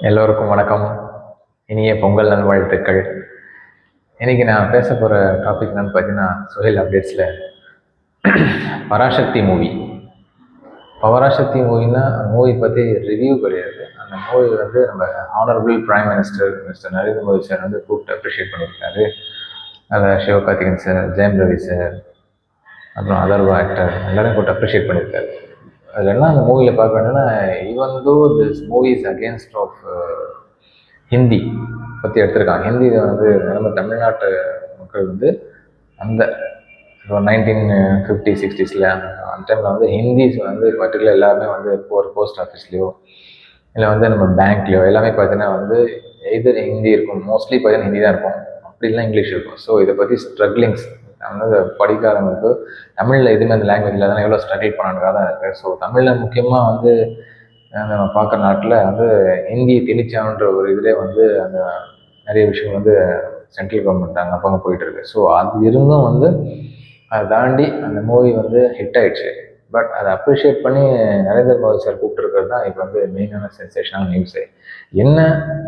எல்லோருக்கும் வணக்கம். இனிய பொங்கல் நல்வாழ்த்துக்கள். இன்னைக்கு நான் பேச போகிற டாபிக் என்னன்னு பார்த்தீங்கன்னா, சுஹேல் அப்டேட்ஸில் பராசக்தி மூவி. பராசக்தி மூவின்னா மூவி பற்றி ரிவ்யூ கிடையாது. அந்த மூவி வந்து நம்ம honourable prime minister mister Narendra Modi sir வந்து கூப்பிட்டு அப்ரிஷியேட் பண்ணியிருக்காரு. அதில் சிவகார்த்திகேயன் சார், ஜெயம் ரவி சார், அப்புறம் அதர்வா ஆக்டர் எல்லாரையும் கூப்பிட்டு அப்ரிஷியேட் பண்ணியிருக்காரு. அதில் என்ன அந்த மூவியில் பார்க்க வேண்டியன்னா, even though this movie is against of Hindi பற்றி எடுத்திருக்காங்க. ஹிந்தியில் வந்து நம்ம தமிழ்நாட்டு மக்கள் வந்து அந்த 1950-60s அந்த டைமில் வந்து ஹிந்திஸ் வந்து பர்டிகுலர் எல்லாருமே வந்து ஒரு போஸ்ட் ஆஃபீஸ்லேயோ இல்லை வந்து நம்ம பேங்க்லேயோ எல்லாமே பார்த்தீங்கன்னா வந்து எதர் ஹிந்தி இருக்கும். மோஸ்ட்லி பார்த்தீங்கன்னா ஹிந்தி தான் இருக்கும், அப்படி இல்லைனா இங்கிலீஷ் இருக்கும். ஸோ இதை பற்றி ஸ்ட்ரகிளிங்ஸ் வந்து படிக்காதவங்களுக்கு தமிழில் எதுவுமே அந்த லாங்குவேஜ் இல்லாதான் எவ்வளோ ஸ்ட்ரகிள் பண்ணானுக்காக தான் இருக்குது. ஸோ தமிழில் முக்கியமாக வந்து நம்ம பார்க்குற நாட்டில் வந்து ஹிந்தி திணிச்சான்ற ஒரு இதிலே வந்து அந்த நிறைய விஷயம் வந்து சென்ட்ரல் கவர்மெண்ட் அங்கே அப்போ போயிட்டு இருக்கு. ஸோ அது இருந்தும் வந்து அதை தாண்டி அந்த மூவி வந்து ஹிட் ஆயிடுச்சு. பட் அதை அப்ரிஷியேட் பண்ணி நரேந்திர மோடி சார் கூப்பிட்டுருக்கிறது தான் இப்போ வந்து மெயினான சென்சேஷனான நியூஸு. என்ன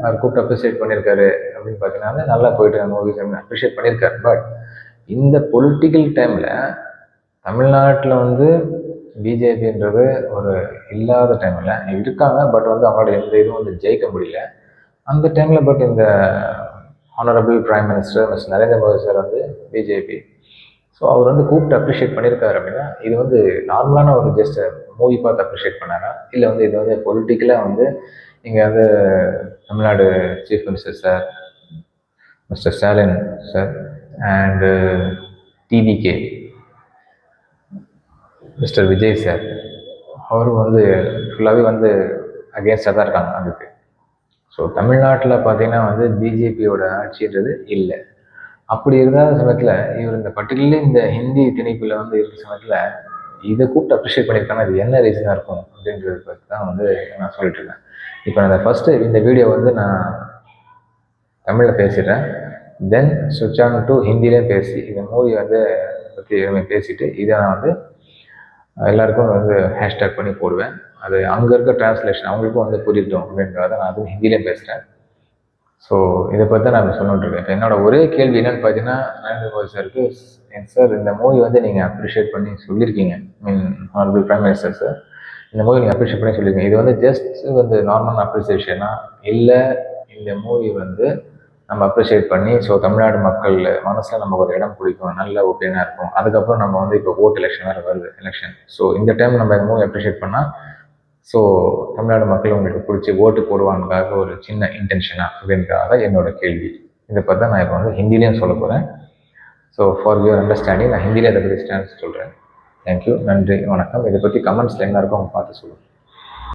அவர் கூப்பிட்டு அப்ரிஷியேட் பண்ணியிருக்காரு அப்படின்னு பார்த்தீங்கன்னா, நல்லா போயிட்டு மூவிஸ் அப்ரிஷியேட் பண்ணியிருக்காரு. பட் இந்த பொலிட்டிக்கல் டைமில் தமிழ்நாட்டில் வந்து பிஜேபின்றது ஒரு இல்லாத டைமில் இருக்காங்க. பட் வந்து அவங்களோட எந்த இதுவும் வந்து ஜெயிக்க முடியல அந்த டைமில். பட் இந்த honourable prime minister mister Narendra Modi sir வந்து பிஜேபி, ஸோ அவர் வந்து கூப்பிட்டு அப்ரிஷியேட் பண்ணியிருக்காரு அப்படின்னா, இது வந்து நார்மலான ஒரு ஜஸ்ட் மூவி பார்த்து அப்ரிஷியேட் பண்ணாரா, இல்லை வந்து இது வந்து பொலிட்டிக்கலாக வந்து இங்கே வந்து Tamil Nadu chief minister sir mister Stalin sir and TVK mister Vijay sir அவரும் வந்து ஃபுல்லாகவே வந்து அகேன்ஸ்டாக தான் இருக்காங்க அதுக்கு. ஸோ தமிழ்நாட்டில் பார்த்தீங்கன்னா வந்து பிஜேபியோட ஆட்சின்றது இல்லை. அப்படி இருக்காத சமயத்தில் இவர் இந்த பர்டிகுலர்லி இந்த ஹிந்தி திணிப்பில் வந்து இருக்கிற சமயத்தில் இதை கூப்பிட்டு அப்ரிஷியேட் பண்ணியிருக்காங்க. இது என்ன ரீசனாக இருக்கும் அப்படின்றது பற்றி தான் வந்து நான் சொல்லிட்டு இருக்கேன். இப்போ நான் ஃபஸ்ட்டு இந்த வீடியோ வந்து நான் தமிழில் பேசிடுறேன், தென் சுவிட்ச் ஆன் டு ஹிந்திலையும் பேசி இந்த மூவி வந்து பற்றி பேசிட்டு இதை நான் வந்து எல்லாருக்கும் வந்து ஹேஷ்டேக் பண்ணி போடுவேன். அது அங்கே இருக்க டிரான்ஸ்லேஷன் அவங்களுக்கும் வந்து புரியட்டும் அப்படின்றத நான் அதுவும் ஹிந்திலையும் பேசுகிறேன். ஸோ இதை பற்றி தான் நான் சொல்லிட்டுருக்கேன். இப்போ என்னோட ஒரே கேள்வி என்னென்னு பார்த்தீங்கன்னா, நரேந்திர மோடி சாருக்கு, சார் இந்த மூவி வந்து நீங்கள் அப்ரிஷியேட் பண்ணி சொல்லியிருக்கீங்க, ஆனரபிள் பிரைம் மினிஸ்டர் சார் இந்த மூவி நீங்கள் அப்ரிஷியேட் பண்ணி சொல்லியிருக்கீங்க, இது வந்து ஜஸ்ட் வந்து நார்மல் அப்ரிசியேஷனா, இல்லை இந்த மூவி வந்து நம்ம அப்ரிஷியேட் பண்ணி ஸோ தமிழ்நாடு மக்கள் மனசில் நமக்கு ஒரு இடம் பிடிக்கும், நல்ல ஒப்பீனியனாக இருக்கும். அதுக்கப்புறம் நம்ம வந்து இப்போ ஓட் எலெக்ஷன் வேறு வருது எலெக்ஷன். ஸோ இந்த டைம் நம்ம இந்த மூவி அப்ரிஷியேட் பண்ணால் ஸோ தமிழ்நாடு மக்கள் உங்களுக்கு பிடிச்சி ஓட்டு போடுவானுக்காக ஒரு சின்ன இன்டென்ஷனா அப்படின்றத என்னோட கேள்வி. இதை பற்றி தான் நான் இப்போ வந்து ஹிந்திலையும் சொல்ல போகிறேன். ஸோ ஃபார் யுவர் அண்டர்ஸ்டாண்டிங் நான் ஹிந்தியில் இதை பற்றி ஸ்டாண்ட் சொல்கிறேன். தேங்க்யூ, நன்றி, வணக்கம். இதை பற்றி கமெண்ட்ஸில் என்ன இருக்கோ அவங்க பார்த்து சொல்லுங்கள்.